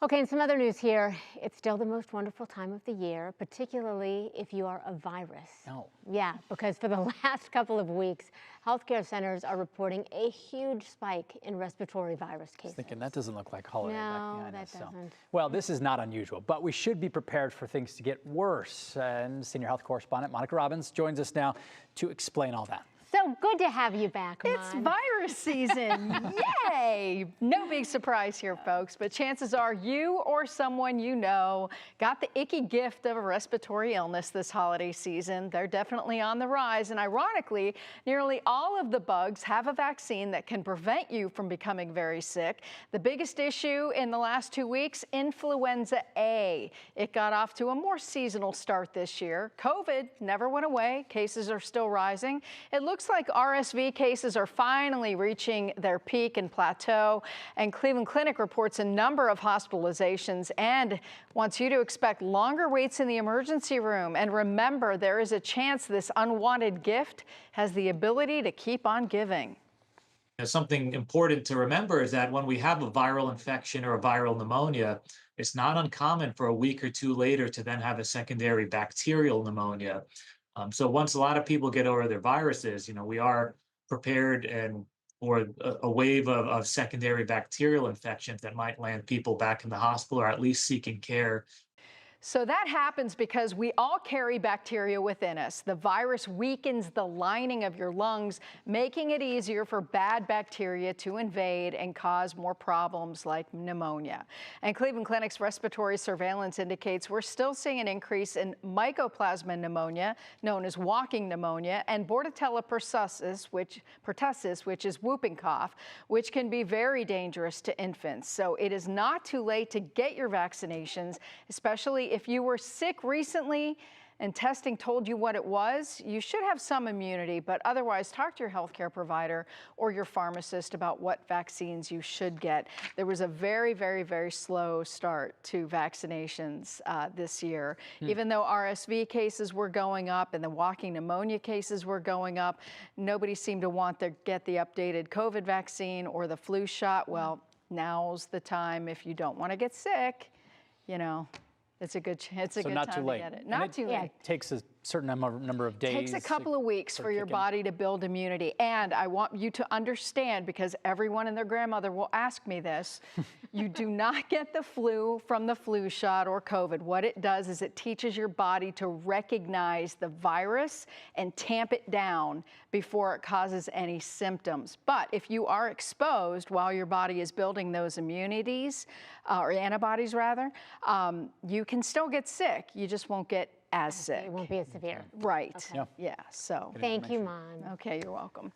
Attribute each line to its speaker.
Speaker 1: Okay, and some other news here. It's still the most wonderful time of the year, particularly if you are a virus.
Speaker 2: Oh.
Speaker 1: Yeah, because for the last couple of weeks, healthcare centers are reporting a huge spike in respiratory virus cases.
Speaker 2: Thinking that doesn't look like holiday.
Speaker 1: No,
Speaker 2: back
Speaker 1: that doesn't.
Speaker 2: Well, this is not unusual, but we should be prepared for things to get worse. And senior health correspondent Monica Robbins joins us now to explain all that.
Speaker 1: So good to have you back, Mon.
Speaker 3: It's virus season. Yay! No big surprise here, folks, but chances are you or someone you know got the icky gift of a respiratory illness this holiday season. They're definitely on the rise, and ironically, nearly all of the bugs have a vaccine that can prevent you from becoming very sick. The biggest issue in the last 2 weeks, influenza A. It got off to a more seasonal start this year. COVID never went away. Cases are still rising. It looks like RSV cases are finally reaching their peak and plateau, and Cleveland Clinic reports a number of hospitalizations and wants you to expect longer waits in the emergency room. And remember, there is a chance this unwanted gift has the ability to keep on giving.
Speaker 4: Something important to remember is that when we have a viral infection or a viral pneumonia, it's not uncommon for a week or two later to then have a secondary bacterial pneumonia. So once a lot of people get over their viruses, we are prepared and for a wave of secondary bacterial infections that might land people back in the hospital or at least seeking care.
Speaker 3: So that happens because we all carry bacteria within us. The virus weakens the lining of your lungs, making it easier for bad bacteria to invade and cause more problems like pneumonia. And Cleveland Clinic's respiratory surveillance indicates we're still seeing an increase in mycoplasma pneumonia, known as walking pneumonia, and Bordetella pertussis, which is whooping cough, which can be very dangerous to infants. So it is not too late to get your vaccinations, especially if you were sick recently and testing told you what it was. You should have some immunity, but otherwise talk to your healthcare provider or your pharmacist about what vaccines you should get. There was a very, very, very slow start to vaccinations this year. Even though RSV cases were going up and the walking pneumonia cases were going up, nobody seemed to want to get the updated COVID vaccine or the flu shot. Well, now's the time if you don't want to get sick, it's a good chance. It's a good time to get it. Not too late.
Speaker 2: It takes a certain number of days.
Speaker 3: It takes a couple of weeks for your body to build immunity. And I want you to understand, because everyone and their grandmother will ask me this, you do not get the flu from the flu shot or COVID. What it does is it teaches your body to recognize the virus and tamp it down before it causes any symptoms. But if you are exposed while your body is building those immunities, or antibodies rather, you can still get sick. You just won't get as sick.
Speaker 1: It won't be as severe.
Speaker 3: Right.
Speaker 1: Okay.
Speaker 3: Yeah. So
Speaker 1: Thank you, Mon.
Speaker 3: okay, you're welcome.